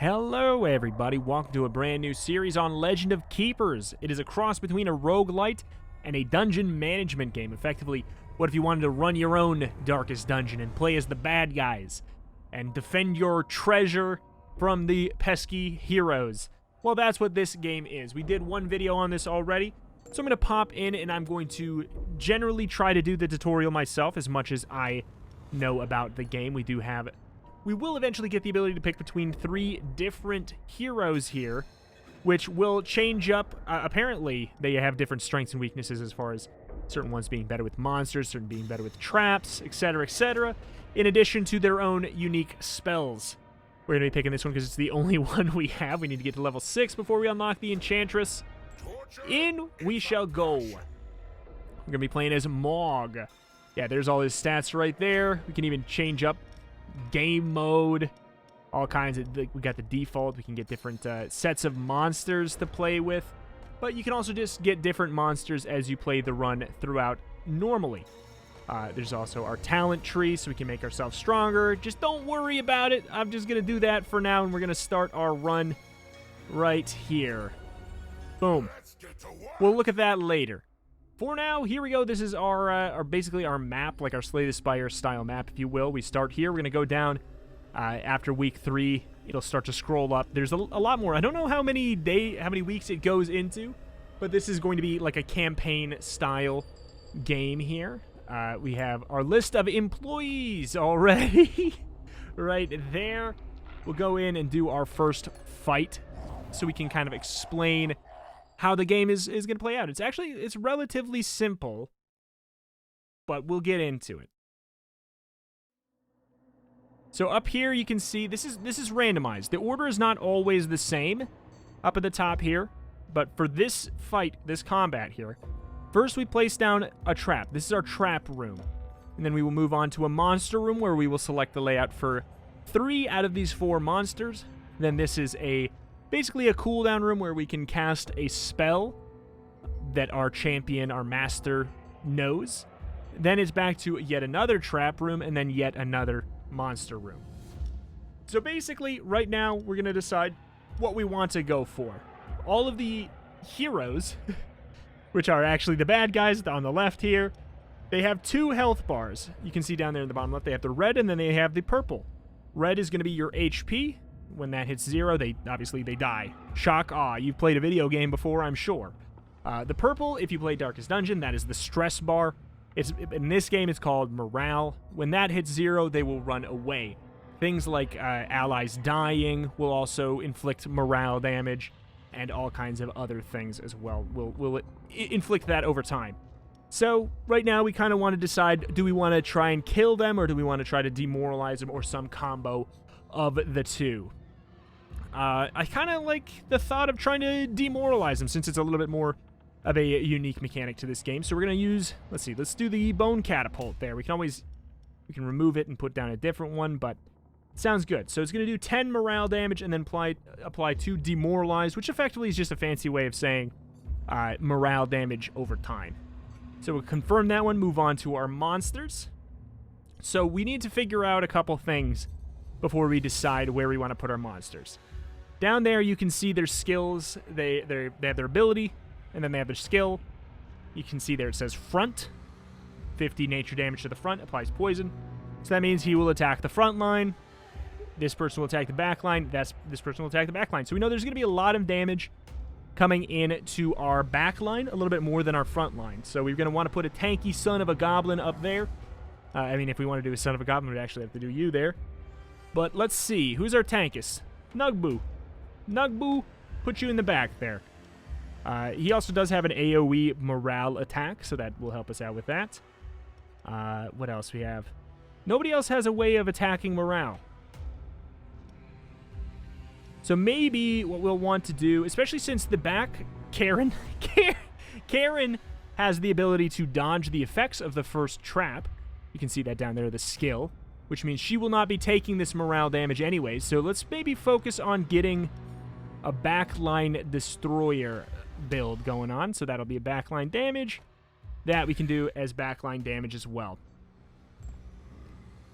Hello everybody, welcome to a brand new series on Legend of Keepers. It is a cross between a roguelite and a dungeon management game. Effectively, what if you wanted to run your own darkest dungeon and play as the bad guys and defend your treasure from the pesky heroes? Well, that's what this game is. We did one video on this already, so I'm going to pop in and I'm going to generally try to do the tutorial myself as much as I know about the game. We will eventually get the ability to pick between 3 different heroes here, which will change up. Apparently, they have different strengths and weaknesses as far as certain ones being better with monsters, certain being better with traps, etc., in addition to their own unique spells. We're going to be picking this one because it's the only one we have. We need to get to level 6 before we unlock the Enchantress. In we shall go. We're going to be playing as Mog. Yeah, there's all his stats right there. We can even change up game mode, all kinds of, we got the default. We can get different sets of monsters to play with, but you can also just get different monsters as you play the run throughout normally. There's also our talent tree, so we can make ourselves stronger. Just don't worry about it. I'm just gonna do that for now, and we're gonna start our run right here. Boom. We'll look at that later. For now, here we go. This is our basically our map, like our Slay the Spire style map, if you will. We start here. We're going to go down after week 3. It'll start to scroll up. There's a lot more. I don't know how many weeks it goes into, but this is going to be like a campaign style game here. We have our list of employees already right there. We'll go in and do our first fight so we can kind of explain how the game is going to play out. It's relatively simple, but we'll get into it. So up here you can see this is randomized. The order is not always the same up at the top here, but for this fight, this combat here, first we place down a trap. This is our trap room. And then we will move on to a monster room where we will select the layout for 3 out of these 4 monsters. Then this is basically a cooldown room where we can cast a spell that our champion, our master, knows. Then it's back to yet another trap room, and then yet another monster room. So basically, right now, we're going to decide what we want to go for. All of the heroes, which are actually the bad guys on the left here, they have 2 health bars. You can see down there in the bottom left, they have the red, and then they have the purple. Red is going to be your HP. When that hits 0, they die. Shock, awe. You've played a video game before, I'm sure. The purple, if you play Darkest Dungeon, that is the stress bar. In this game, it's called morale. When that hits 0, they will run away. Things like allies dying will also inflict morale damage, and all kinds of other things as well will inflict that over time. So, right now, we kind of want to decide, do we want to try and kill them, or do we want to try to demoralize them, or some combo of the 2? I kind of like the thought of trying to demoralize them, since it's a little bit more of a unique mechanic to this game. So we're going to use, let's do the bone catapult there. We can remove it and put down a different one, but it sounds good. So it's going to do 10 morale damage and then apply 2 demoralize, which effectively is just a fancy way of saying morale damage over time. So we'll confirm that one, move on to our monsters. So we need to figure out a couple things before we decide where we want to put our monsters. Down there, you can see their skills. They have their ability, and then they have their skill. You can see there it says front. 50 nature damage to the front, applies poison. So that means he will attack the front line. This person will attack the back line. This person will attack the back line. So we know there's going to be a lot of damage coming in to our back line, a little bit more than our front line. So we're going to want to put a tanky son of a goblin up there. I mean, if we want to do a son of a goblin, we'd actually have to do you there. But let's see. Who's our tankist? Nugboo. Nugboo, put you in the back there. He also does have an AoE morale attack, so that will help us out with that. What else we have? Nobody else has a way of attacking morale. So maybe what we'll want to do, especially since the back, Karen has the ability to dodge the effects of the first trap. You can see that down there, the skill, which means she will not be taking this morale damage anyway. So let's maybe focus on getting a backline destroyer build going on. So that'll be a backline damage. That we can do as backline damage as well.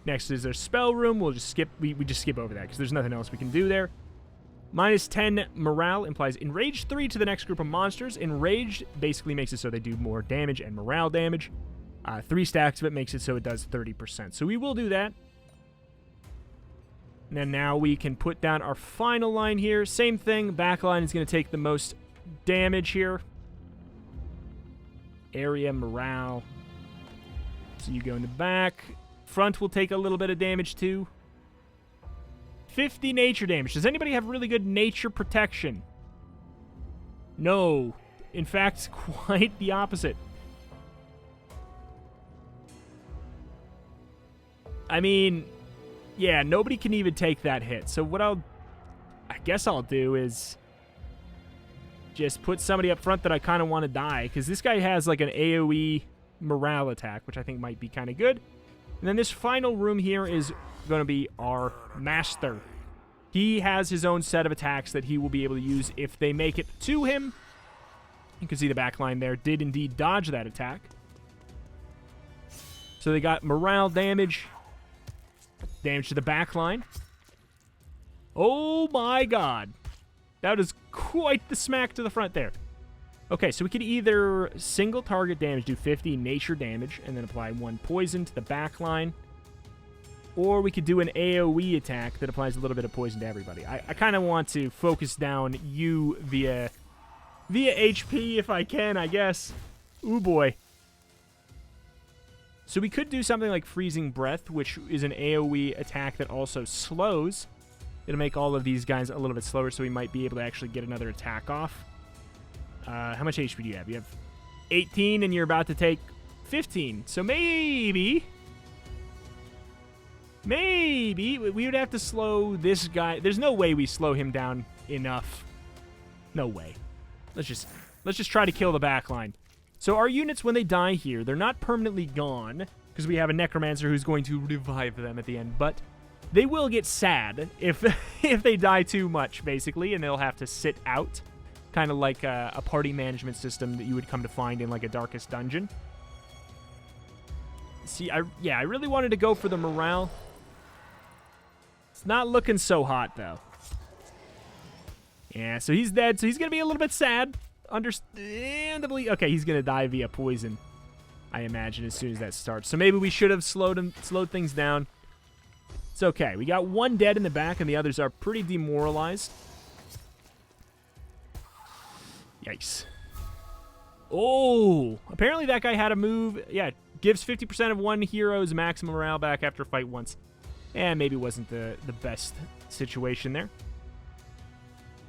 Next is their spell room. We'll just skip, we just skip over that because there's nothing else we can do there. Minus 10 morale implies enraged 3 to the next group of monsters. Enraged basically makes it so they do more damage and morale damage. 3 stacks of it makes it so it does 30%. So we will do that. And then now we can put down our final line here. Same thing. Backline is going to take the most damage here. Area morale. So you go in the back. Front will take a little bit of damage too. 50 nature damage. Does anybody have really good nature protection? No. In fact, quite the opposite. I mean, yeah, nobody can even take that hit. So what I guess I'll do is just put somebody up front that I kind of want to die, because this guy has like an AoE morale attack, which I think might be kind of good. And then this final room here is going to be our master. He has his own set of attacks that he will be able to use if they make it to him. You can see the back line there did indeed dodge that attack. So they got morale damage. Damage to the back line. Oh my god. That is quite the smack to the front there. Okay, so we could either single target damage, do 50 nature damage, and then apply 1 poison to the back line. Or we could do an AoE attack that applies a little bit of poison to everybody. I kind of want to focus down you via HP if I can, I guess. Ooh boy. So we could do something like Freezing Breath, which is an AoE attack that also slows. It'll make all of these guys a little bit slower, so we might be able to actually get another attack off. How much HP do you have? You have 18, and you're about to take 15. So maybe we would have to slow this guy. There's no way we slow him down enough. No way. Let's just try to kill the back line. So our units, when they die here, they're not permanently gone, because we have a necromancer who's going to revive them at the end, but they will get sad if they die too much, basically, and they'll have to sit out. Kind of like a party management system that you would come to find in like a Darkest Dungeon. See, I really wanted to go for the morale. It's not looking so hot, though. Yeah, so he's dead, so he's going to be a little bit sad. Understandably. Okay, he's going to die via poison, I imagine, as soon as that starts. So maybe we should have slowed things down. It's okay. We got 1 dead in the back, and the others are pretty demoralized. Yikes. Oh, apparently that guy had a move. Yeah, gives 50% of one hero's maximum morale back after a fight once. And maybe wasn't the best situation there.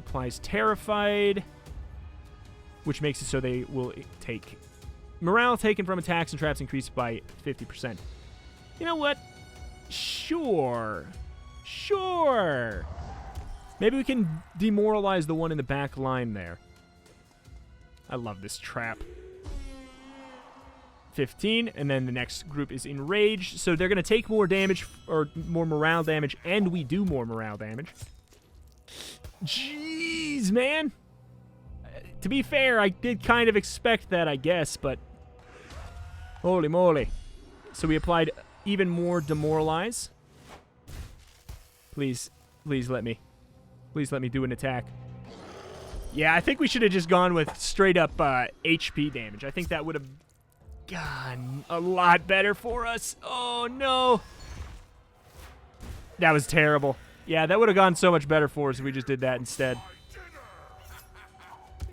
Applies Terrified, which makes it so they will take morale taken from attacks and traps increased by 50%. You know what? Sure. Maybe we can demoralize the one in the back line there. I love this trap. 15, and then the next group is enraged, so they're going to take more damage, or more morale damage, and we do more morale damage. Jeez, man. To be fair, I did kind of expect that, I guess, but holy moly. So we applied even more demoralize. Please let me do an attack. Yeah, I think we should have just gone with straight up HP damage. I think that would have gone a lot better for us. Oh, no. That was terrible. Yeah, that would have gone so much better for us if we just did that instead.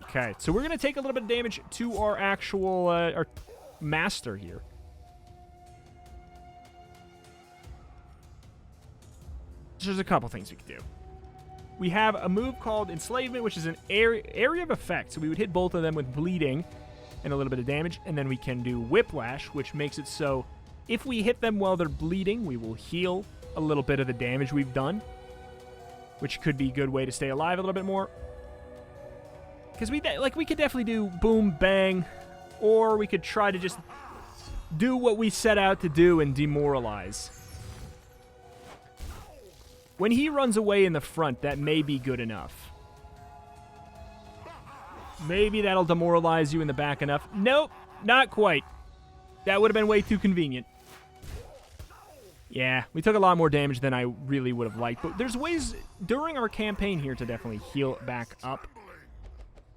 Okay, so we're going to take a little bit of damage to our actual our master here. So there's a couple things we could do. We have a move called Enslavement, which is an area of effect. So we would hit both of them with bleeding and a little bit of damage. And then we can do Whiplash, which makes it so if we hit them while they're bleeding, we will heal a little bit of the damage we've done, which could be a good way to stay alive a little bit more. Because we could definitely do Boom, Bang, or we could try to just do what we set out to do and demoralize. When he runs away in the front, that may be good enough. Maybe that'll demoralize you in the back enough. Nope, not quite. That would have been way too convenient. Yeah, we took a lot more damage than I really would have liked. But there's ways during our campaign here to definitely heal back up.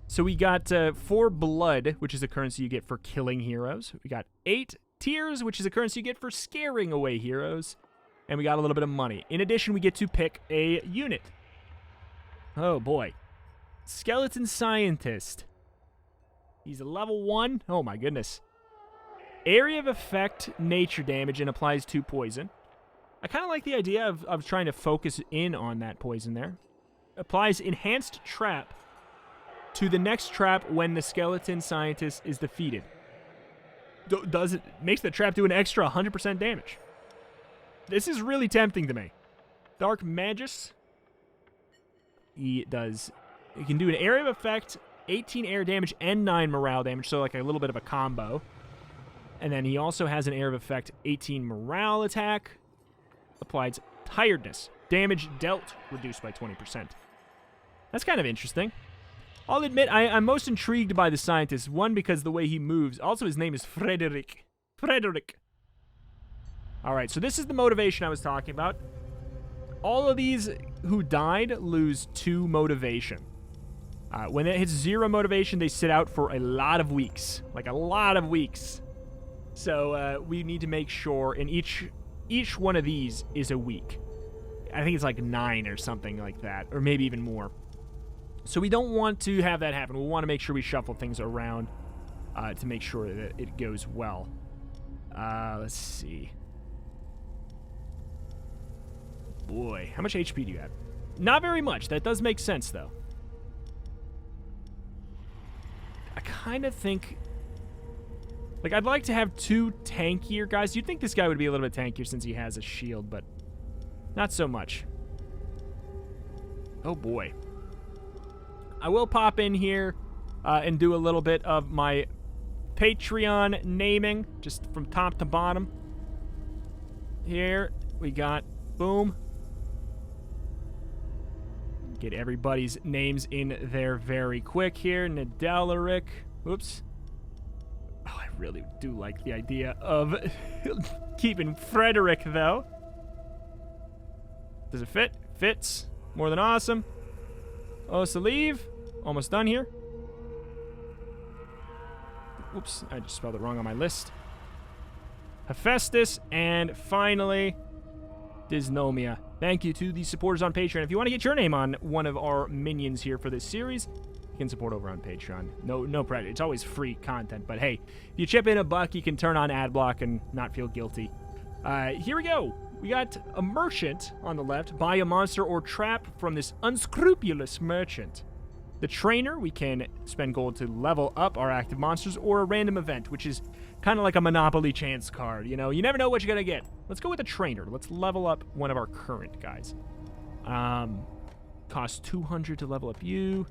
So we got 4 blood, which is a currency you get for killing heroes. We got 8 tears, which is a currency you get for scaring away heroes. And we got a little bit of money. In addition, we get to pick a unit. Oh, boy. Skeleton Scientist. He's a level 1. Oh, my goodness. Area of effect, nature damage, and applies 2 poison. I kind of like the idea of trying to focus in on that poison there. Applies enhanced trap to the next trap when the Skeleton Scientist is defeated. Makes the trap do an extra 100% damage. This is really tempting to me. Dark Magus. He can do an area of effect, 18 air damage, and 9 morale damage, so like a little bit of a combo. And then he also has an area of effect, 18 morale attack, applied tiredness, damage dealt reduced by 20%. That's kind of interesting. I'll admit, I'm most intrigued by the scientist. One, because the way he moves. Also, his name is Frederick. Alright, so this is the motivation I was talking about. All of these who died lose 2 motivation. When it hits 0 motivation, they sit out for a lot of weeks. Like, a lot of weeks. So, we need to make sure, and each one of these is a week. I think it's like 9 or something like that, or maybe even more. So we don't want to have that happen. We want to make sure we shuffle things around to make sure that it goes well. Let's see. Boy, how much HP do you have? Not very much. That does make sense, though. I kind of think... Like, I'd like to have 2 tankier guys. You'd think this guy would be a little bit tankier since he has a shield, but not so much. Oh, boy. I will pop in here and do a little bit of my Patreon naming, just from top to bottom. Here we got, boom. Get everybody's names in there very quick here. Nydeleric. Oops. Oh, I really do like the idea of keeping Frederick, though. Does it fit? Fits. More than awesome. Osoleve. Almost done here. Oops, I just spelled it wrong on my list. Hephaestus, and finally, Dysnomia. Thank you to the supporters on Patreon. If you want to get your name on one of our minions here for this series, you can support over on Patreon. No pressure. It's always free content, but hey, if you chip in $1, you can turn on ad block and not feel guilty. Here we go. We got a merchant on the left. Buy a monster or trap from this unscrupulous merchant. The trainer, we can spend gold to level up our active monsters, or a random event, which is kind of like a Monopoly chance card. You know, you never know what you're going to get. Let's go with the trainer. Let's level up one of our current guys. Costs 200 to level up you.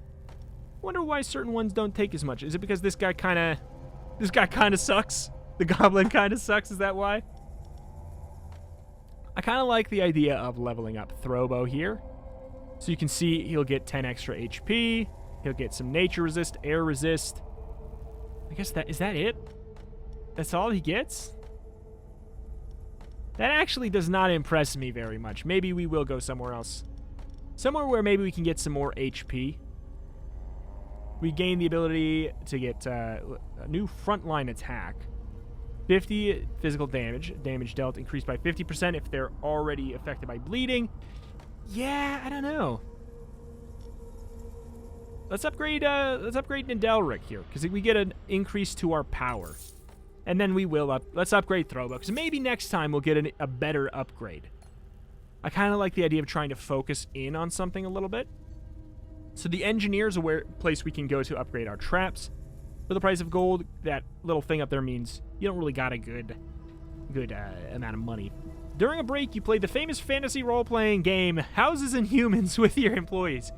Wonder why certain ones don't take as much. Is it because this guy kind of sucks? The goblin kind of sucks, is that why? I kind of like the idea of leveling up Throwbo here. So you can see he'll get 10 extra HP. He'll get some nature resist, air resist. I guess is that it? That's all he gets? That actually does not impress me very much. Maybe we will go somewhere else. Somewhere where maybe we can get some more HP. We gain the ability to get a new frontline attack. 50 physical damage. Damage dealt increased by 50% if they're already affected by bleeding. Yeah, I don't know. Let's upgrade Nydeleric here, because we get an increase to our power. And then we will let's upgrade Throwbo, because maybe next time we'll get a better upgrade. I kind of like the idea of trying to focus in on something a little bit. So the engineer is a place we can go to upgrade our traps. For the price of gold, that little thing up there means you don't really got a good amount of money. During a break, you play the famous fantasy role-playing game Houses and Humans with your employees.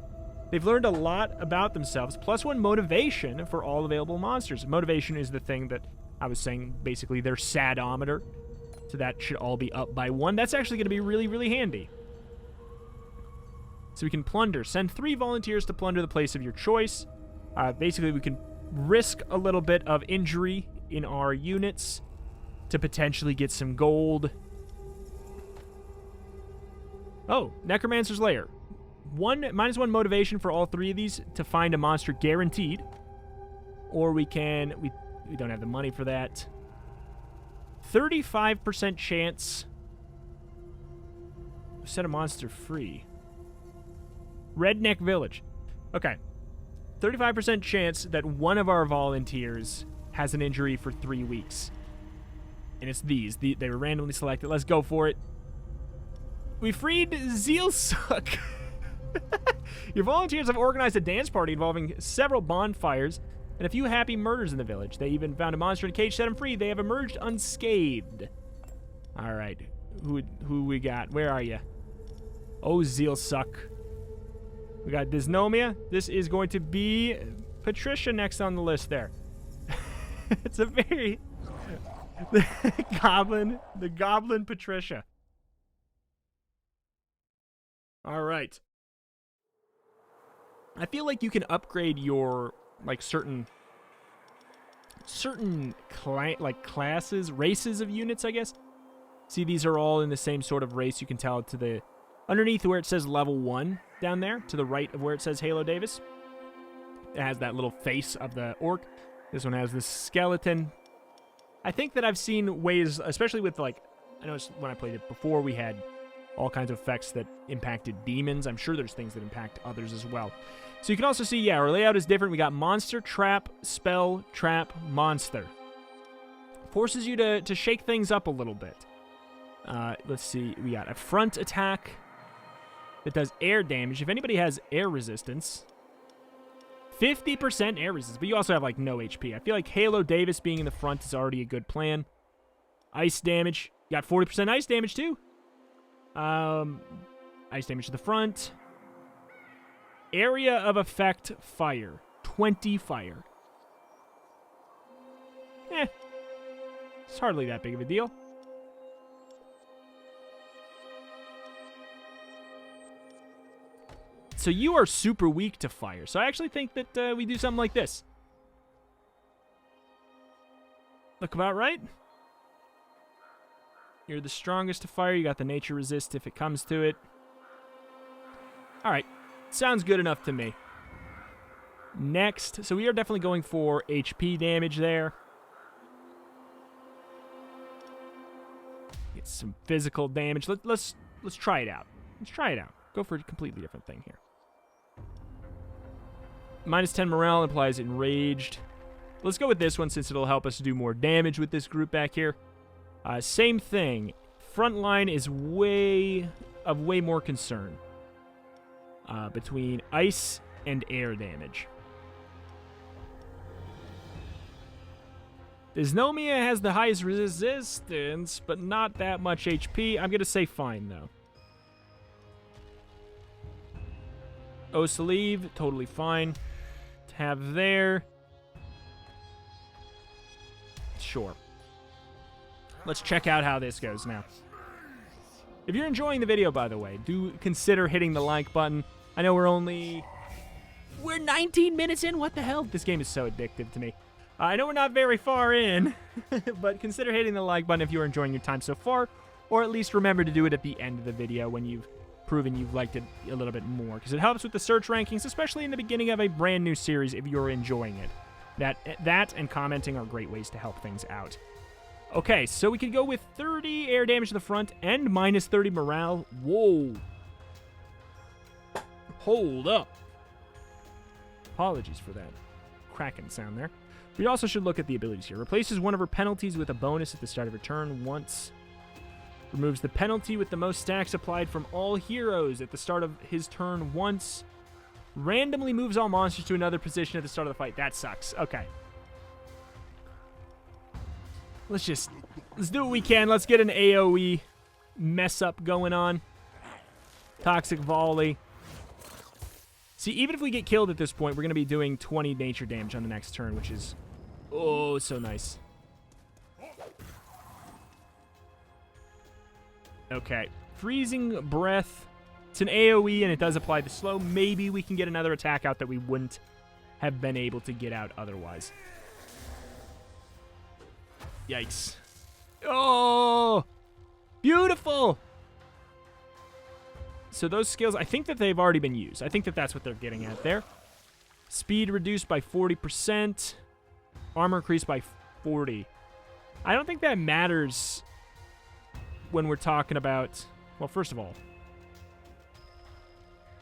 They've learned a lot about themselves, +1 motivation for all available monsters. Motivation is the thing that I was saying, basically their sadometer. So that should all be up by 1. That's actually going to be really, really handy. So we can plunder. Send 3 volunteers to plunder the place of your choice. Basically, we can risk a little bit of injury in our units to potentially get some gold. Oh, Necromancer's Lair. -1 motivation for all 3 of these to find a monster guaranteed. Or we can... We don't have the money for that. 35% chance... Set a monster free. Redneck Village. Okay. 35% chance that one of our volunteers has an injury for 3 weeks. And it's these. They were randomly selected. Let's go for it. We freed Zealsuck. Your volunteers have organized a dance party involving several bonfires and a few happy murders in the village. They even found a monster in a cage, set him free. They have emerged unscathed. All right. Who we got? Where are you? Oh, Zealsuck. We got Dysnomia. This is going to be Patricia next on the list there. It's a very... the goblin Patricia. All right. I feel like you can upgrade your, like, certain classes, races of units, I guess. See, these are all in the same sort of race. You can tell to the... Underneath where it says level 1 down there, to the right of where it says Halo Davis. It has that little face of the orc. This one has this skeleton. I think that I've seen ways, especially with, like, I noticed when I played it before, we had all kinds of effects that impacted demons. I'm sure there's things that impact others as well. So you can also see, yeah, our layout is different. We got monster, trap, spell, trap, monster. Forces you to shake things up a little bit. Let's see. We got a front attack that does air damage. If anybody has air resistance, 50% air resistance, but you also have, like, no HP. I feel like Halo Davis being in the front is already a good plan. Ice damage. You got 40% ice damage, too. Ice damage to the front. Area of effect fire. 20 fire. It's hardly that big of a deal. So you are super weak to fire. So I actually think that we do something like this. Look about right. You're the strongest to fire. You got the nature resist if it comes to it. All right. Sounds good enough to me. Next. So we are definitely going for HP damage there. Get some physical damage. Let's try it out. Let's try it out. Go for a completely different thing here. -10 morale implies enraged. Let's go with this one since it'll help us do more damage with this group back here. Same thing. Front line is way more concern. Between ice and air damage. Dysnomia has the highest resistance, but not that much HP. I'm going to say fine, though. Osoleve, totally fine. To have there. Sure. Let's check out how this goes now. If you're enjoying the video, by the way, do consider hitting the like button. I know we're 19 minutes in. What the hell? This game is so addictive to me. I know we're not very far in, but consider hitting the like button if you're enjoying your time so far, or at least remember to do it at the end of the video when you've proven you've liked it a little bit more, because it helps with the search rankings, especially in the beginning of a brand new series if you're enjoying it. That and commenting are great ways to help things out. Okay, so we could go with 30 air damage to the front and -30 morale. Whoa. Hold up. Apologies for that cracking sound there. We also should look at the abilities here. Replaces one of her penalties with a bonus at the start of her turn once. Removes the penalty with the most stacks applied from all heroes at the start of his turn once. Randomly moves all monsters to another position at the start of the fight. That sucks. Okay. Let's do what we can. Let's get an AoE mess up going on. Toxic volley. See, even if we get killed at this point, we're going to be doing 20 nature damage on the next turn, which is, oh, so nice. Okay. Freezing breath. It's an AoE, and it does apply the slow. Maybe we can get another attack out that we wouldn't have been able to get out otherwise. Yikes. Oh! Beautiful! So those skills, I think that they've already been used. I think that that's what they're getting at there. Speed reduced by 40%. Armor increased by 40. I don't think that matters when we're talking about... Well, first of all,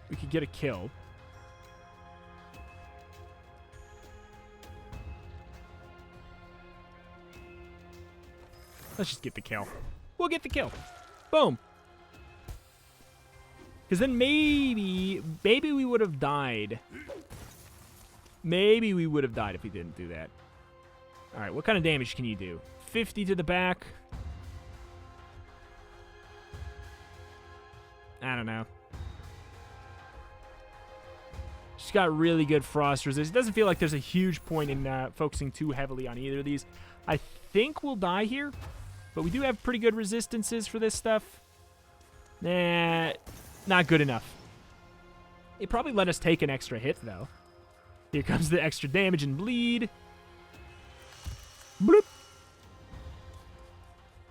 we could get a kill. Let's just get the kill. We'll get the kill. Boom. Because then maybe we would have died. Maybe we would have died if we didn't do that. All right, what kind of damage can you do? 50 to the back. I don't know. She's got really good frost resist. It doesn't feel like there's a huge point in focusing too heavily on either of these. I think we'll die here, but we do have pretty good resistances for this stuff. Nah, not good enough. It probably let us take an extra hit, though. Here comes the extra damage and bleed. Bloop.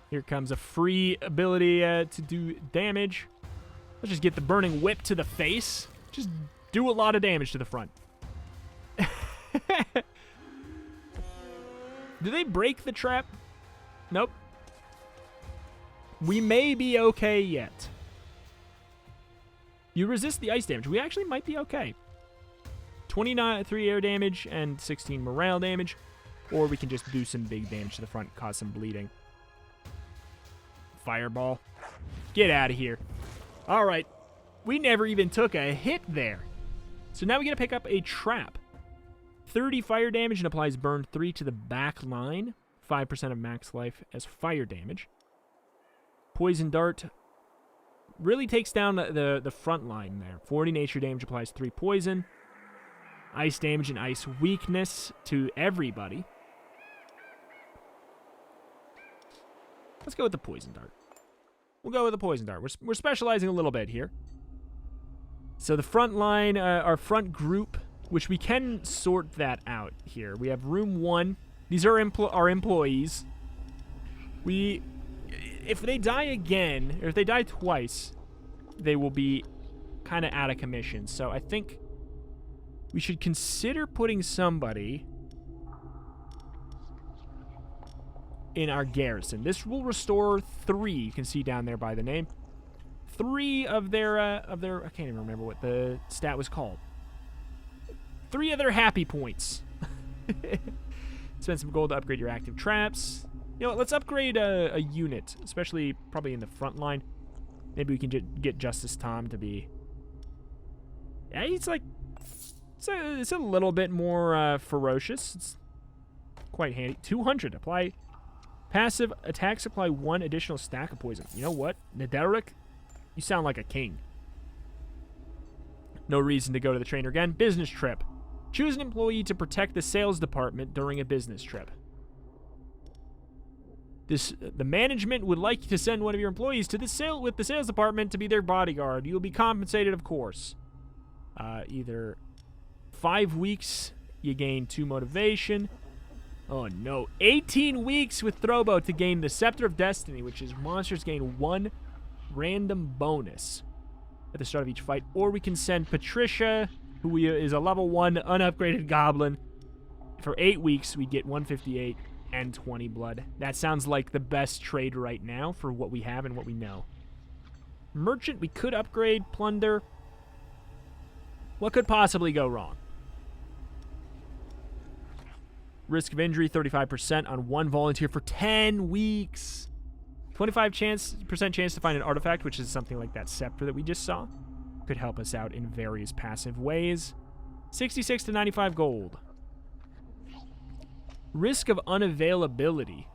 Here comes a free ability to do damage. Let's just get the burning whip to the face. Just do a lot of damage to the front. Do they break the trap? Nope. We may be okay yet. You resist the ice damage. We actually might be okay. 23 air damage and 16 morale damage. Or we can just do some big damage to the front, cause some bleeding. Fireball. Get out of here. All right. We never even took a hit there. So now we get to pick up a trap. 30 fire damage and applies burn 3 to the back line. 5% of max life as fire damage. Poison dart really takes down the front line there. 40 nature damage applies 3 poison. Ice damage and ice weakness to everybody. Let's go with the poison dart. We'll go with the poison dart. We're specializing a little bit here. So the front line, our front group, which we can sort that out here. We have room 1. These are our employees. If they die again, or if they die twice, they will be kind of out of commission. So I think we should consider putting somebody in our garrison. This will restore 3. You can see down there by the name. 3 of their I can't even remember what the stat was called. 3 of their happy points. Spend some gold to upgrade your active traps. You know what, let's upgrade a unit, especially probably in the front line. Maybe we can get JusticeTom to be... Yeah, he's like... It's a little bit more ferocious. It's quite handy. 200. Apply passive attacks. Apply 1 additional stack of poison. You know what? Nydeleric, you sound like a king. No reason to go to the trainer again. Business trip. Choose an employee to protect the sales department during a business trip. The management would like to send one of your employees to the sales department to be their bodyguard. You will be compensated, of course. Either 5 weeks, you gain 2 motivation. Oh no, 18 weeks with Throwbo to gain the Scepter of Destiny, which is monsters gain 1 random bonus at the start of each fight. Or we can send Patrica, who is a level 1 unupgraded goblin. For 8 weeks, we get 158 and 20 blood. That sounds like the best trade right now for what we have and what we know. Merchant, we could upgrade. Plunder. What could possibly go wrong? Risk of injury, 35% on 1 volunteer for 10 weeks. 25% chance to find an artifact, which is something like that scepter that we just saw. Could help us out in various passive ways. 66 to 95 gold. Risk of unavailability.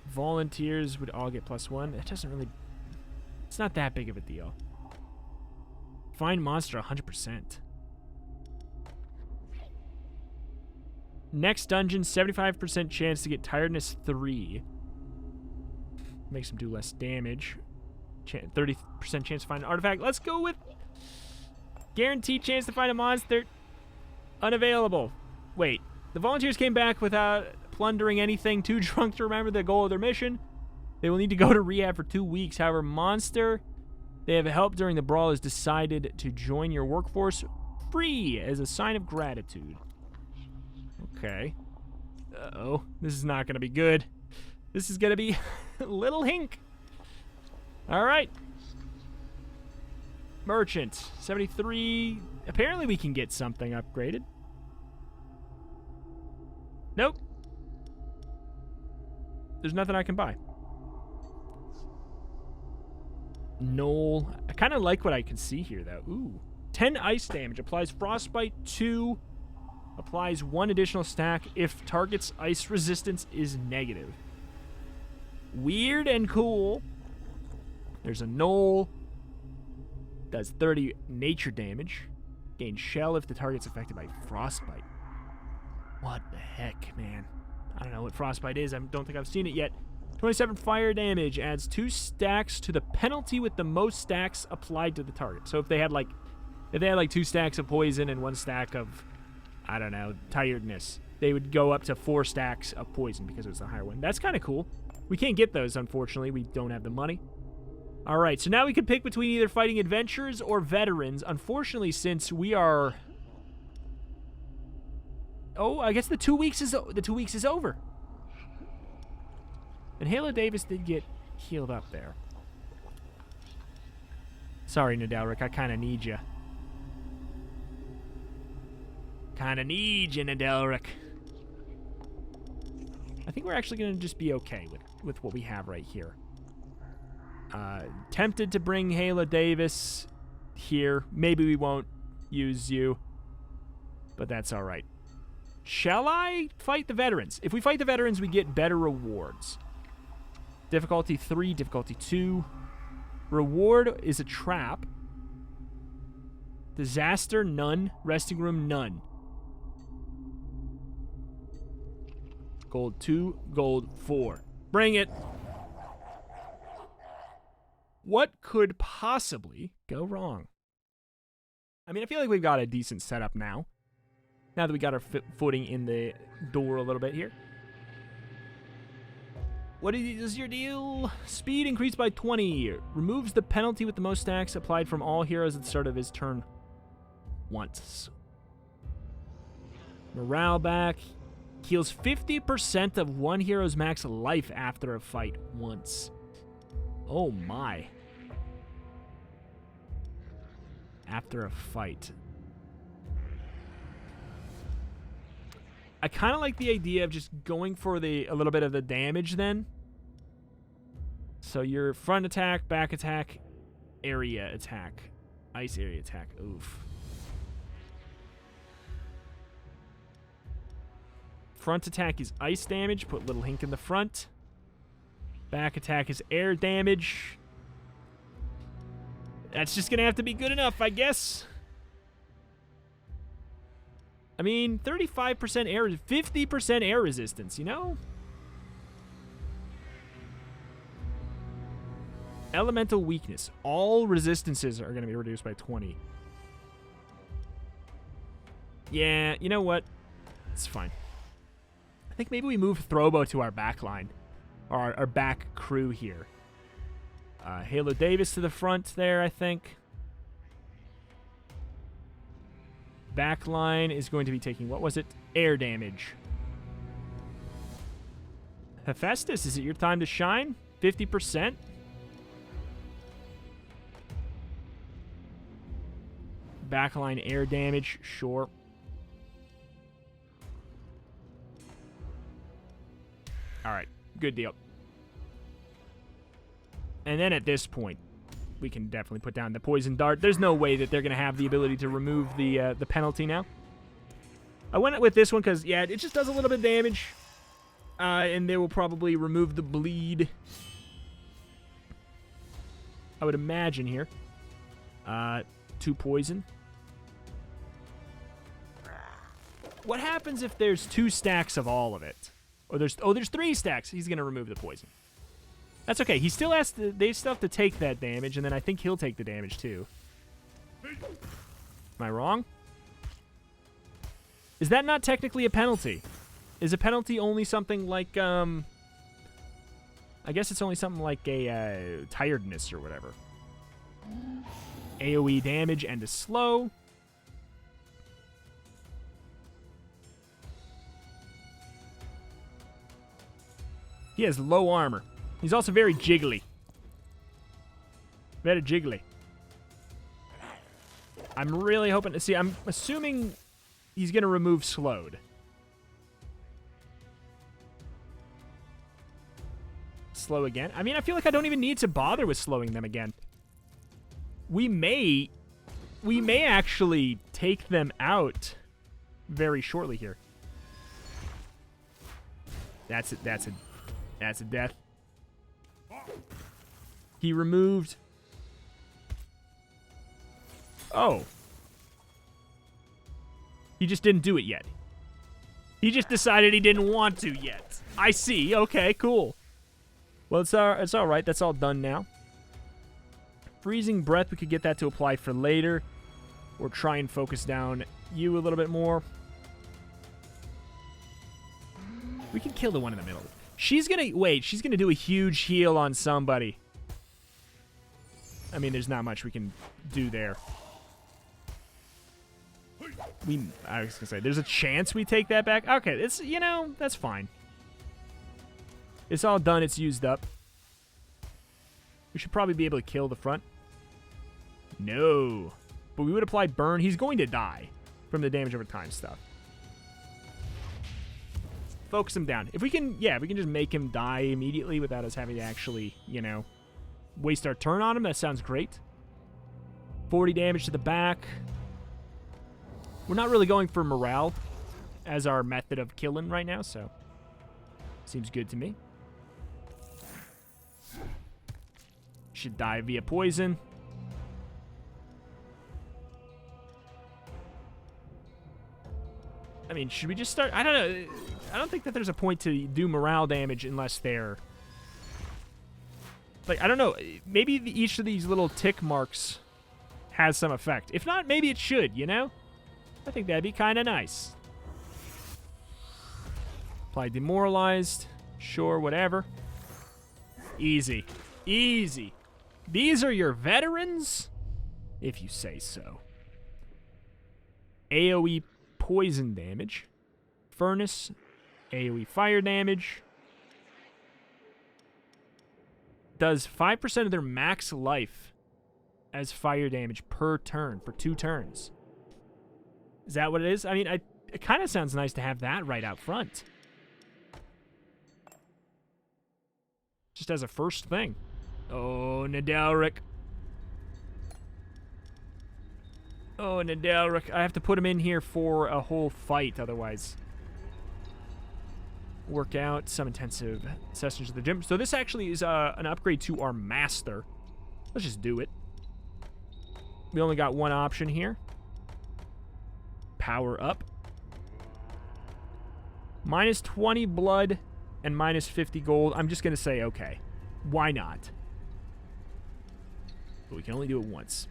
Volunteers would all get +1. It doesn't really... It's not that big of a deal. Find monster 100%. Next dungeon, 75% chance to get tiredness 3. Makes them do less damage. 30% chance to find an artifact. Let's go with guaranteed chance to find a monster. Unavailable. Wait, the volunteers came back without plundering anything. Too drunk to remember the goal of their mission. They will need to go to rehab for 2 weeks. However, monster they have helped during the brawl has decided to join your workforce free as a sign of gratitude. Okay. Uh-oh. This is not going to be good. This is going to be little Hink. All right. Merchant. 73. Apparently we can get something upgraded. Nope. There's nothing I can buy. Knoll. I kind of like what I can see here, though. Ooh. 10 ice damage. Applies frostbite 2. Applies 1 additional stack if target's ice resistance is negative. Weird and cool. There's a knoll. Does 30 nature damage. Gain shell if the target's affected by frostbite. What the heck, man? I don't know what frostbite is. I don't think I've seen it yet. 27 fire damage adds 2 stacks to the penalty with the most stacks applied to the target. So if they had like 2 stacks of poison and 1 stack of, I don't know, tiredness, they would go up to 4 stacks of poison because it was the higher one. That's kind of cool. We can't get those, unfortunately. We don't have the money. All right, so now we can pick between either fighting adventurers or veterans. Unfortunately, since we are... Oh, I guess the 2 weeks is over. And Halo Davis did get healed up there. Sorry, Nydeleric, I kind of need you. Kind of need you, Nydeleric. I think we're actually going to just be okay with what we have right here. Tempted to bring Halo Davis here. Maybe we won't use you, but that's all right. Shall I fight the veterans? If we fight the veterans, we get better rewards. Difficulty 3, difficulty 2. Reward is a trap. Disaster, none. Resting room, none. Gold 2, gold 4. Bring it. What could possibly go wrong? I mean, I feel like we've got a decent setup now. Now that we got our footing in the door a little bit here. What is your deal? Speed increased by 20. Removes the penalty with the most stacks applied from all heroes at the start of his turn once. Morale back. Heals 50% of one hero's max life after a fight once. Oh my. After a fight. I kind of like the idea of just going for a little bit of the damage then. So your front attack, back attack, area attack, ice area attack. Oof. Front attack is ice damage. Put little Hink in the front. Back attack is air damage. That's just going to have to be good enough, I guess. I mean, 35% air, 50% air resistance, you know? Elemental weakness. All resistances are going to be reduced by 20. Yeah, you know what? It's fine. I think maybe we move Throwbo to our back line. Or our back crew here. Halo Davis to the front there, I think. Back line is going to be taking, what was it? Air damage. Hephaestus, is it your time to shine? 50%? Backline air damage, sure. Alright, good deal. And then at this point, we can definitely put down the poison dart. There's no way that they're going to have the ability to remove the penalty now. I went with this one because, yeah, it just does a little bit of damage. And they will probably remove the bleed. I would imagine here. 2 poison. What happens if there's 2 stacks of all of it? Or there's 3 stacks. He's going to remove the poison. That's okay. He still has to. They still have to take that damage, and then I think he'll take the damage too. Am I wrong? Is that not technically a penalty? Is a penalty only something like I guess it's only something like a tiredness or whatever. AoE damage and a slow. He has low armor. He's also very jiggly. Very jiggly. I'm really hoping to see. I'm assuming he's going to remove slowed. Slow again. I mean, I feel like I don't even need to bother with slowing them again. We may actually take them out very shortly here. That's it. That's a death. He removed. Oh. He just didn't do it yet. He just decided he didn't want to yet. I see. Okay, cool. Well, it's all right. That's all done now. Freezing breath, we could get that to apply for later. Or try and focus down you a little bit more. We can kill the one in the middle. She's gonna do a huge heal on somebody. I mean, there's not much we can do there. I was gonna say, there's a chance we take that back. Okay, it's, that's fine. It's all done. It's used up. We should probably be able to kill the front. No. But we would apply burn. He's going to die from the damage over time stuff. Focus him down. If we can, if we can just make him die immediately without us having to actually, waste our turn on him, that sounds great. 40 damage to the back. We're not really going for morale as our method of killing right now, so seems good to me. Should die via poison. I mean, should we just start? I don't know. I don't think that there's a point to do morale damage unless they're... Like, I don't know. Maybe each of these little tick marks has some effect. If not, maybe it should, I think that'd be kind of nice. Apply demoralized. Sure, whatever. Easy. Easy. These are your veterans? If you say so. AoE poison damage. Furnace. AoE fire damage. Does 5% of their max life as fire damage per turn for 2 turns. Is that what it is? I mean, it kind of sounds nice to have that right out front. Just as a first thing. Oh, Nydeleric. Oh, Nydeleric. I have to put him in here for a whole fight, otherwise. Work out some intensive sessions at the gym. So this actually is an upgrade to our master. Let's just do it. We only got one option here. Power up. Minus 20 blood and minus 50 gold. I'm just going to say, okay. Why not? But we can only do it once.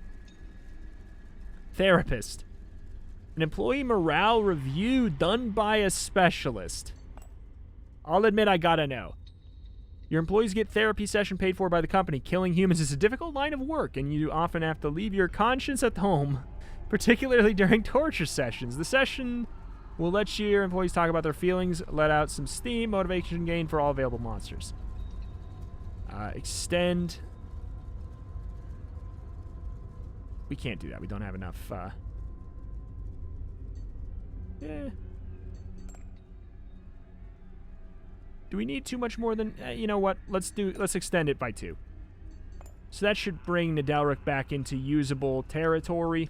Therapist. An employee morale review done by a specialist. I'll admit I gotta know. Your employees get therapy session paid for by the company. Killing humans is a difficult line of work, and you often have to leave your conscience at home, particularly during torture sessions. The session will let your employees talk about their feelings, let out some steam, motivation gain for all available monsters. Extend. We can't do that. We don't have enough. Do we need too much more than... you know what? Let's extend it by 2. So that should bring Nydeleric back into usable territory.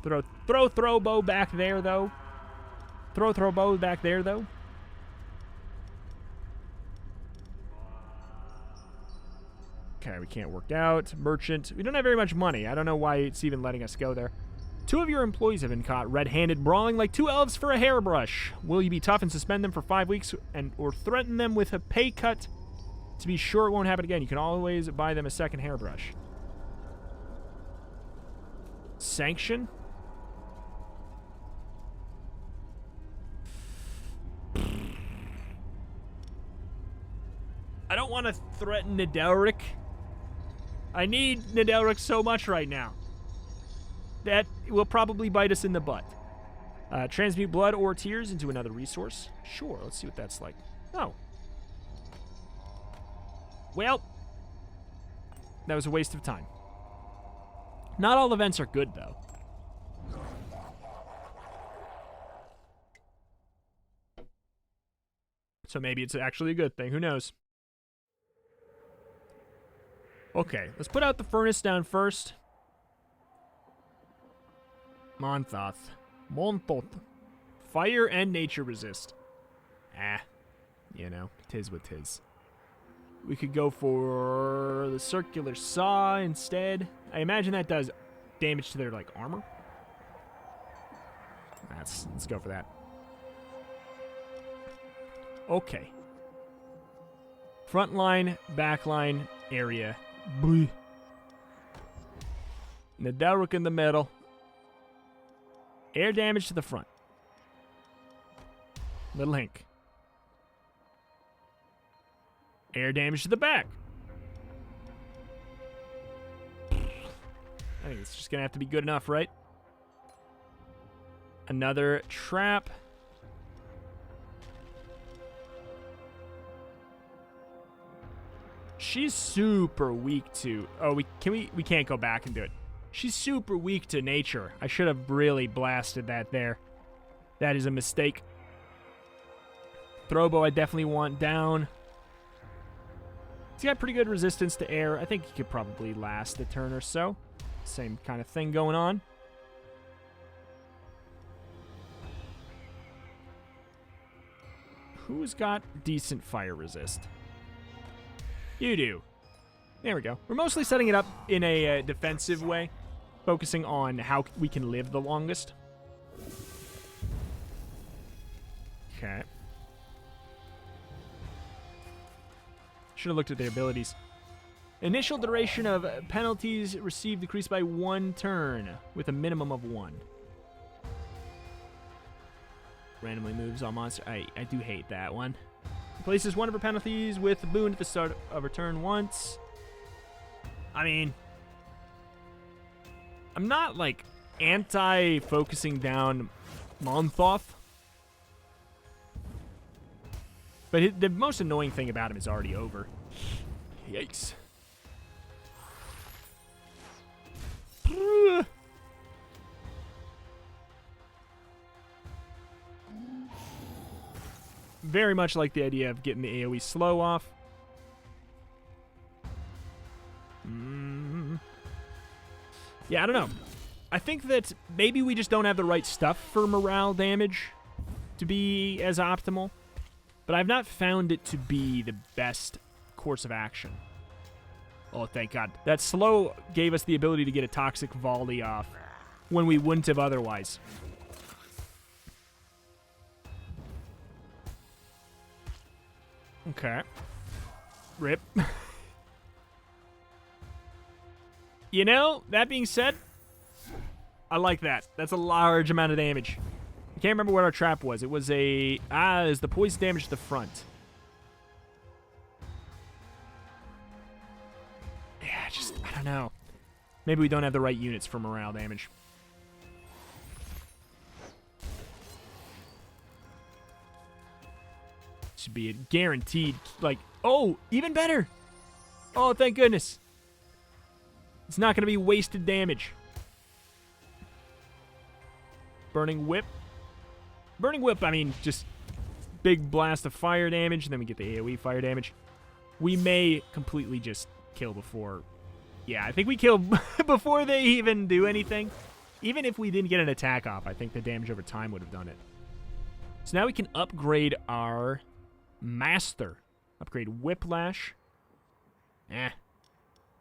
Throw Throwbo back there, though. Throw Throwbo back there, though. Okay, we can't work out. Merchant. We don't have very much money. I don't know why it's even letting us go there. 2 of your employees have been caught red-handed brawling like 2 elves for a hairbrush. Will you be tough and suspend them for 5 weeks or threaten them with a pay cut to be sure it won't happen again? You can always buy them a second hairbrush. Sanction? I don't want to threaten Nydeleric. I need Nydeleric so much right now. That will probably bite us in the butt. Transmute blood or tears into another resource. Sure, let's see what that's like. Oh. Well, that was a waste of time. Not all events are good, though. So maybe it's actually a good thing. Who knows? Okay, let's put out the furnace down first. Monthoth. Fire and nature resist. You know, tis what tis. We could go for the circular saw instead. I imagine that does damage to their, like, armor. Let's go for that. Okay. Front line, back line, area. Bleh. Nydeleric in the middle. Air damage to the front. Little Hink. Air damage to the back. I think it's just going to have to be good enough, right? Another trap. She's super weak to... Oh, we can't go back and do it. She's super weak to nature. I should have really blasted that there. That is a mistake. Throwbo I definitely want down. He's got pretty good resistance to air. I think he could probably last a turn or so. Same kind of thing going on. Who's got decent fire resist? You do. There we go. We're mostly setting it up in a defensive way, focusing on how we can live the longest. Okay. Should have looked at their abilities. Initial duration of penalties received decreased by 1 turn, with a minimum of 1. Randomly moves all monster. I do hate that one. Places one of her penalties with a boon at the start of her turn once. I mean, I'm not, like, anti-focusing down Monthoth. But the most annoying thing about him is already over. Yikes. Very much like the idea of getting the AoE slow off. Yeah, I don't know. I think that maybe we just don't have the right stuff for morale damage to be as optimal. But I've not found it to be the best course of action. Oh, thank God. That slow gave us the ability to get a toxic volley off when we wouldn't have otherwise. Okay. Rip. You know, that being said, I like that. That's a large amount of damage. I can't remember what our trap was. It was a... it was the poison damage to the front. Yeah, just... I don't know. Maybe we don't have the right units for morale damage. Should be a guaranteed, like... Oh, even better! Oh, thank goodness. It's not going to be wasted damage. Burning Whip. Burning Whip, I mean, just big blast of fire damage, and then we get the AoE fire damage. We may completely just kill before... Yeah, I think we kill before they even do anything. Even if we didn't get an attack off, I think the damage over time would have done it. So now we can upgrade our Master. Upgrade Whiplash.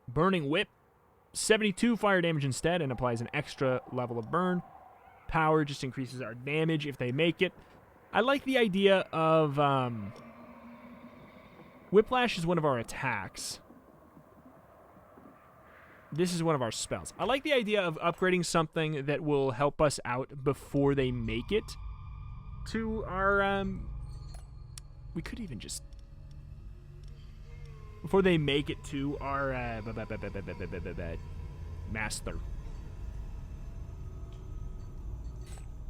Burning Whip. 72 fire damage instead, and applies an extra level of burn. Power just increases our damage if they make it. I like the idea of... Whiplash is one of our attacks. This is one of our spells. I like the idea of upgrading something that will help us out before they make it to our... We could even just... before they make it to our master.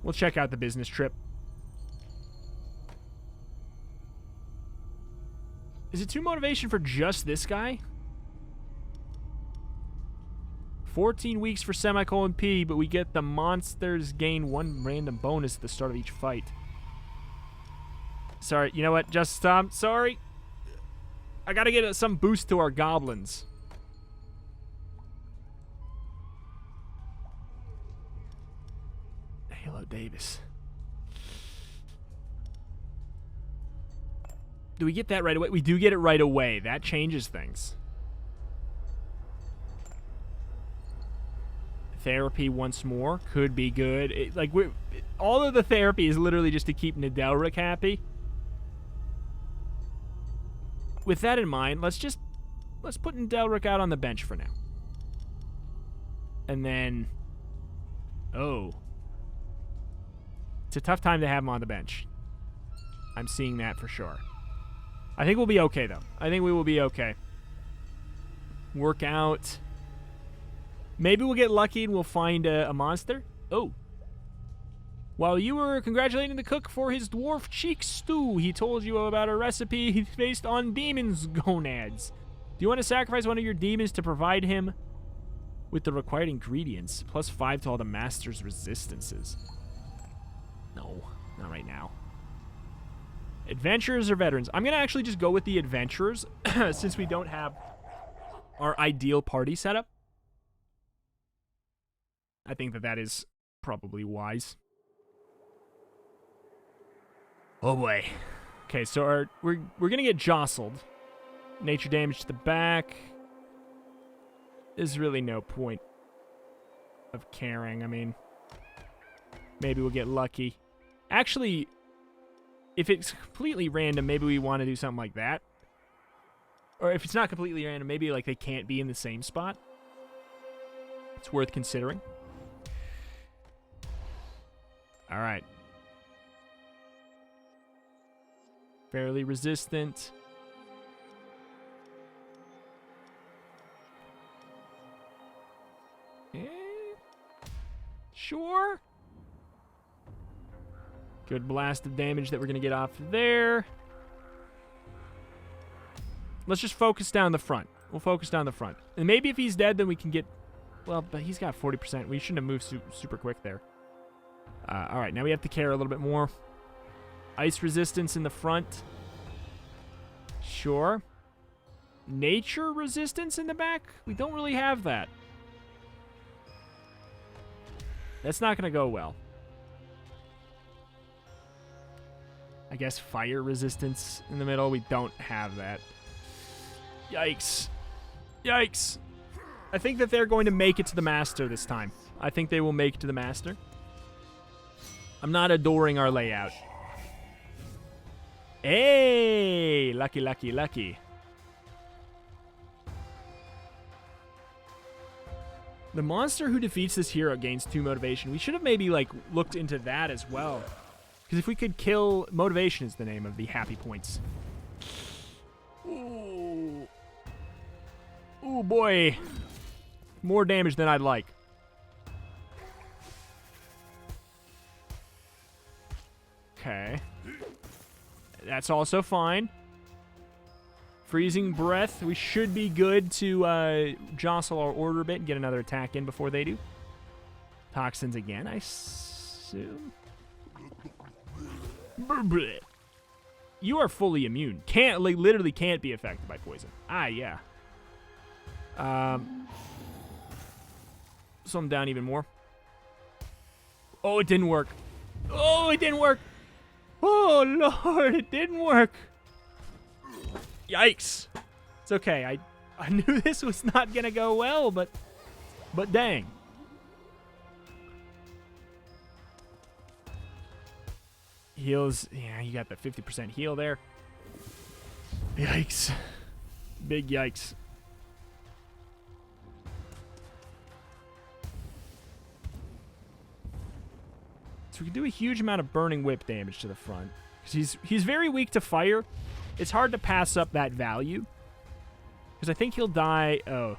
We'll check out the business trip. Is it 2 motivation for just this guy? 14 weeks for semicolon P, but we get the monsters gain 1 random bonus at the start of each fight. Sorry, you know what, JusticeTom, sorry. I gotta get some boost to our goblins. Halo Davis. Do we get that right away? We do get it right away. That changes things. Therapy once more could be good. All of the therapy is literally just to keep Nydeleric happy. With that in mind, let's put Nydeleric out on the bench for now. And then, it's a tough time to have him on the bench. I'm seeing that for sure. I think we'll be okay, though. I think we will be okay. Work out. Maybe we'll get lucky and we'll find a monster. Oh. While you were congratulating the cook for his dwarf cheek stew, he told you about a recipe based on demons' gonads. Do you want to sacrifice one of your demons to provide him with the required ingredients? +5 to all the master's resistances. No, not right now. Adventurers or veterans? I'm going to actually just go with the adventurers since we don't have our ideal party setup. I think that is probably wise. Oh boy. Okay, so we're going to get jostled. Nature damage to the back. There's really no point of caring. I mean, maybe we'll get lucky. Actually, if it's completely random, maybe we want to do something like that. Or if it's not completely random, maybe like they can't be in the same spot. It's worth considering. All right. Fairly resistant. Sure. Good blast of damage that we're going to get off there. Let's just focus down the front. We'll focus down the front. And maybe if he's dead, then we can get... Well, but he's got 40%. We shouldn't have moved super quick there. All right, now we have to care a little bit more. Ice resistance in the front. Sure. Nature resistance in the back? We don't really have that. That's not going to go well. I guess fire resistance in the middle. We don't have that. Yikes. Yikes. I think that they're going to make it to the master this time. I think they will make it to the master. I'm not adoring our layout. Hey! Lucky, lucky, lucky. The monster who defeats this hero gains 2 motivation. We should have maybe, like, looked into that as well. Because if we could kill... Motivation is the name of the happy points. Ooh. Ooh, boy. More damage than I'd like. Okay. That's also fine. Freezing breath. We should be good to jostle our order a bit and get another attack in before they do. Toxins again, I assume. You are fully immune. Can't, like, literally can't be affected by poison. Ah, yeah. Slow him down even more. Oh, it didn't work. Oh, it didn't work. Oh, Lord, it didn't work. Yikes. It's okay. I knew this was not going to go well, but dang. Heals. Yeah, you got the 50% heal there. Yikes. Big yikes. So we can do a huge amount of burning whip damage to the front. Because he's very weak to fire. It's hard to pass up that value. Because I think he'll die... Oh.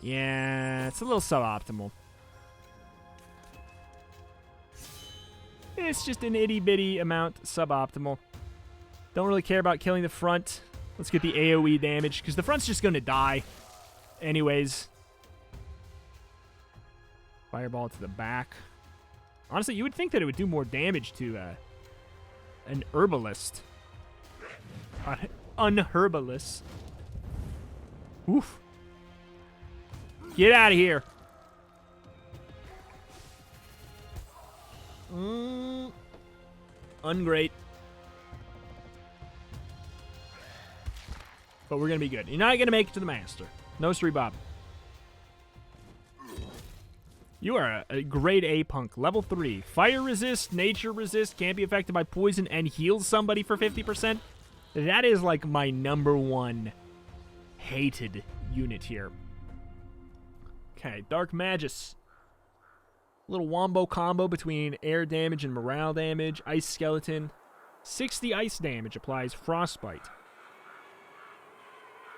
Yeah, it's a little suboptimal. It's just an itty-bitty amount suboptimal. Don't really care about killing the front. Let's get the AoE damage, because the front's just going to die. Anyways. Fireball to the back. Honestly, you would think that it would do more damage to an herbalist. Unherbalist. Oof. Get out of here. Ungreat. But we're going to be good. You're not going to make it to the master. No, sir, Bob. You are a grade A punk. Level 3. Fire resist, nature resist, can't be affected by poison, and heals somebody for 50%. That is like my #1 hated unit here. Okay, Dark Magus. Little wombo combo between air damage and morale damage. Ice Skeleton. 60 ice damage applies Frostbite.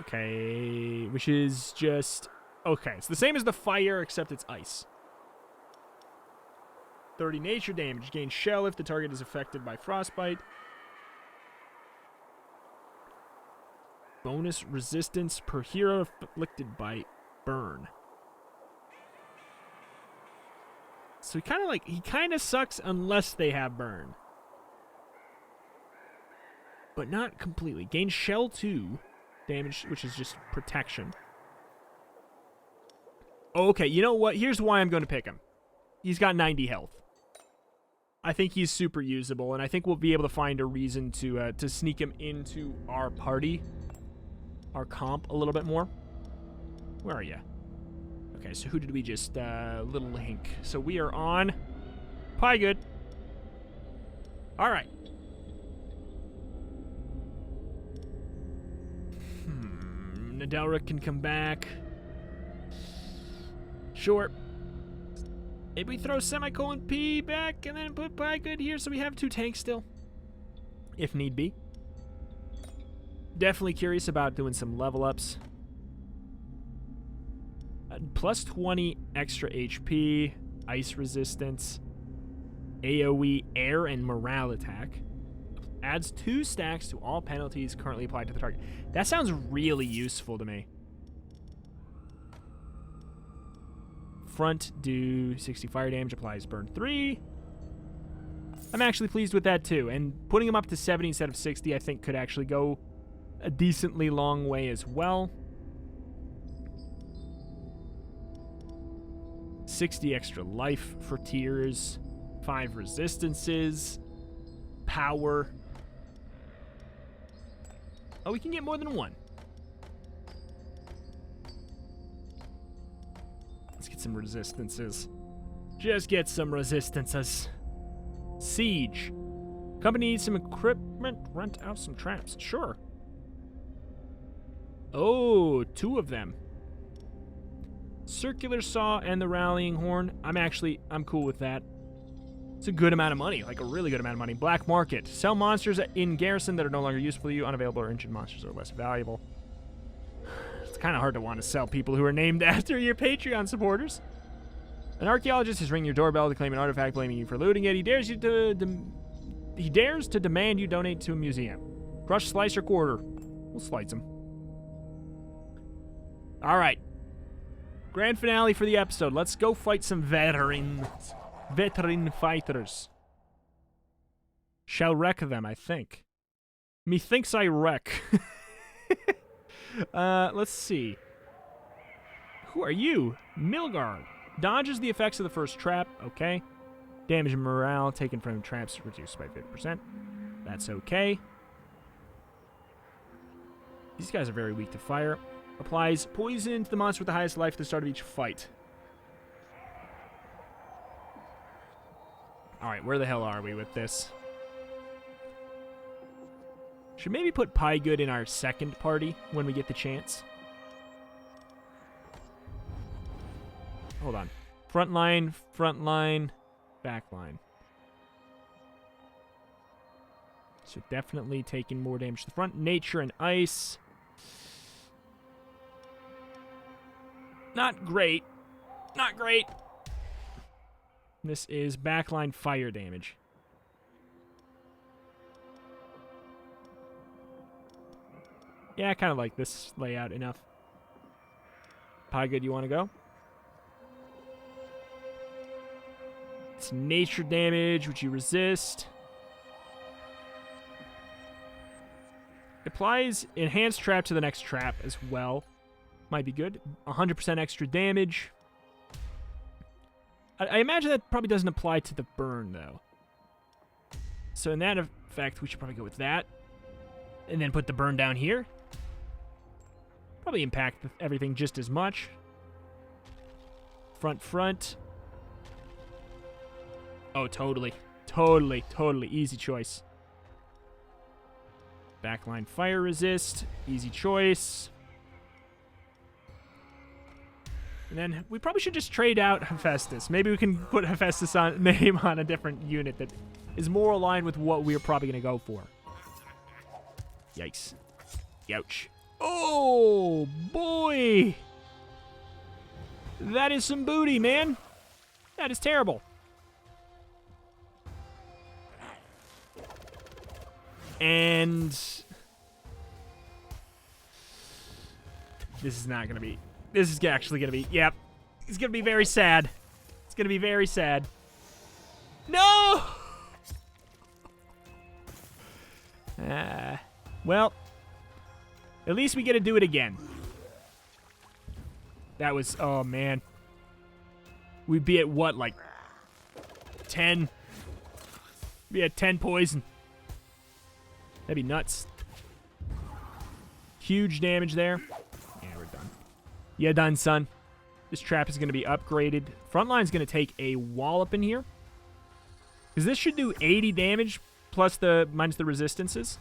Okay, which is just... Okay, it's the same as the fire, except it's ice. 30 nature damage. Gain shell if the target is affected by Frostbite. Bonus resistance per hero afflicted by burn. So he kind of sucks unless they have burn. But not completely. Gain shell 2 damage, which is just protection. Okay, you know what? Here's why I'm going to pick him. He's got 90 health. I think he's super usable, and I think we'll be able to find a reason to sneak him into our party, our comp a little bit more. Where are you? Okay, so who did we just... little Hink. So we are on Piegood. All right. Nydeleric can come back. Sure. Maybe we throw semicolon P back and then put Piegood here so we have 2 tanks still. If need be. Definitely curious about doing some level ups. Plus 20 extra HP, ice resistance, AoE air and morale attack. Adds 2 stacks to all penalties currently applied to the target. That sounds really useful to me. Front, do 60 fire damage, applies burn 3. I'm actually pleased with that too. And putting him up to 70 instead of 60, I think could actually go a decently long way as well. 60 extra life for tiers. 5 resistances. Power. Oh, we can get more than 1. Let's get some resistances. Just get some resistances. Siege. Company needs some equipment. Rent out some traps. Sure. Oh, 2 of them. Circular Saw and the Rallying Horn. I'm cool with that. It's a good amount of money, like a really good amount of money. Black Market. Sell monsters in Garrison that are no longer useful to you. Unavailable or injured monsters are less valuable. It's kind of hard to want to sell people who are named after your Patreon supporters. An archaeologist is ringing your doorbell to claim an artifact, blaming you for looting it. He dares to demand you donate to a museum. Crush, slice, or quarter. We'll slice him. All right. Grand finale for the episode. Let's go fight some veteran fighters. Shall wreck them, I think. Methinks I wreck. Let's see. Who are you? Milgard. Dodges the effects of the first trap. Okay. Damage and morale taken from traps reduced by 50%. That's okay. These guys are very weak to fire. Applies poison to the monster with the highest life at the start of each fight. Alright, where the hell are we with this? Should maybe put Piegood in our second party when we get the chance. Hold on. Front line, back line. So definitely taking more damage to the front. Nature and ice. Not great. Not great. This is backline fire damage. Yeah, I kind of like this layout enough. Piegood, you want to go? It's nature damage, which you resist. Applies enhanced trap to the next trap as well. Might be good. 100% extra damage. I imagine that probably doesn't apply to the burn, though. So in that effect, we should probably go with that. And then put the burn down here. Probably impact everything just as much. Front. Oh, totally. Totally. Easy choice. Backline fire resist. Easy choice. And then we probably should just trade out Hephaestus. Maybe we can put Hephaestus name on a different unit that is more aligned with what we're probably going to go for. Yikes. Youch. Oh, boy. That is some booty, man. That is terrible. And this is not going to be... This is actually going to be... Yep. It's going to be very sad. It's going to be very sad. No! Well, at least we get to do it again. That was... Oh, man. We'd be at what, like 10? Be at 10 poison. That'd be nuts. Huge damage there. Yeah, we're done. Yeah, done, son. This trap is going to be upgraded. Frontline's going to take a wallop in here. Because this should do 80 damage plus the minus the resistances.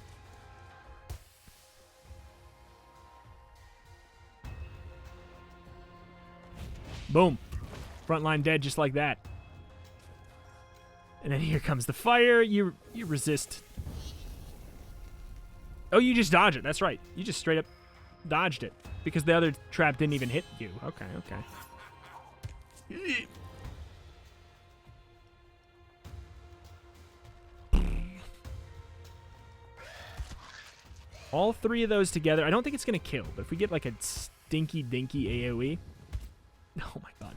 Boom. Frontline dead just like that. And then here comes the fire. You resist. Oh, you just dodge it. That's right. You just straight up dodged it. Because the other trap didn't even hit you. Okay. All three of those together. I don't think it's going to kill. But if we get like a stinky dinky AoE. Oh my god.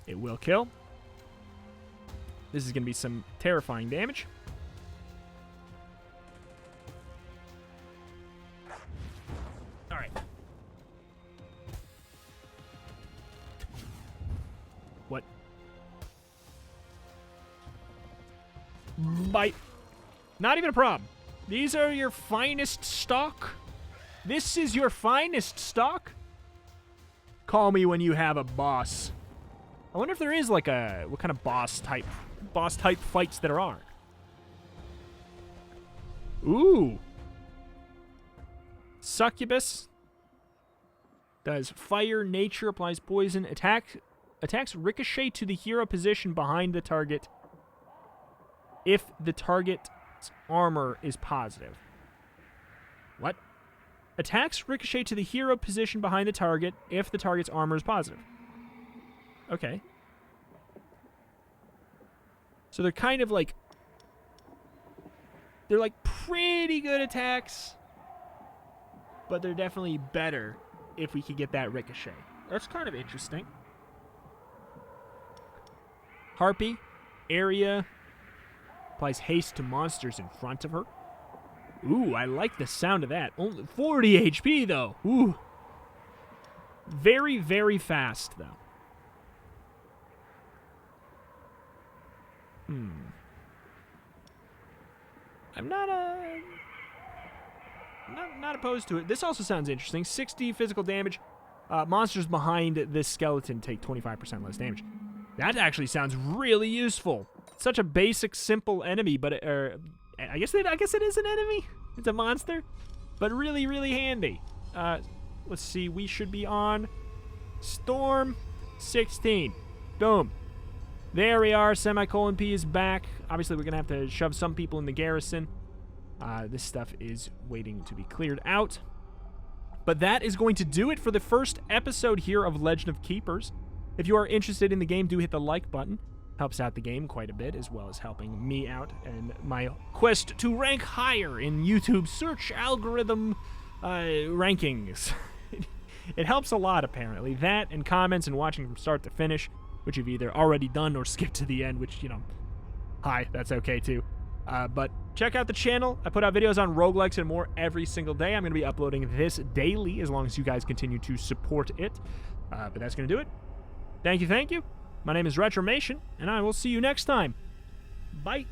It will kill. This is going to be some terrifying damage. Alright. What? Bite. Not even a problem. These are your finest stock? This is your finest stock? Call me when you have a boss. I wonder if there is like a... What kind of boss type fights there are. Ooh. Succubus. Does fire, nature, applies poison. Attacks ricochet to the hero position behind the target if the target's armor is positive. What? Attacks ricochet to the hero position behind the target if the target's armor is positive. Okay. So they're kind of like... They're like pretty good attacks. But they're definitely better if we could get that ricochet. That's kind of interesting. Harpy. Area. Applies haste to monsters in front of her. Ooh, I like the sound of that. Only 40 HP, though. Ooh. Very, very fast, though. I'm not opposed to it. This also sounds interesting. 60 physical damage. Monsters behind this skeleton take 25% less damage. That actually sounds really useful. Such a basic, simple enemy, but I guess it is an enemy. It's a monster, but really, really handy. Let's see. We should be on Storm 16. Boom. There we are. Semicolon P is back. Obviously, we're gonna have to shove some people in the Garrison. This stuff is waiting to be cleared out. But that is going to do it for the first episode here of Legend of Keepers. If you are interested in the game, do hit the like button. Helps out the game quite a bit, as well as helping me out and my quest to rank higher in YouTube search algorithm rankings. It helps a lot, apparently. That and comments and watching from start to finish, which you've either already done or skipped to the end, which, you know, hi, that's okay too. But check out the channel. I put out videos on roguelikes and more every single day. I'm going to be uploading this daily as long as you guys continue to support it. But that's going to do it. Thank you, thank you. My name is Retromation, and I will see you next time. Bye.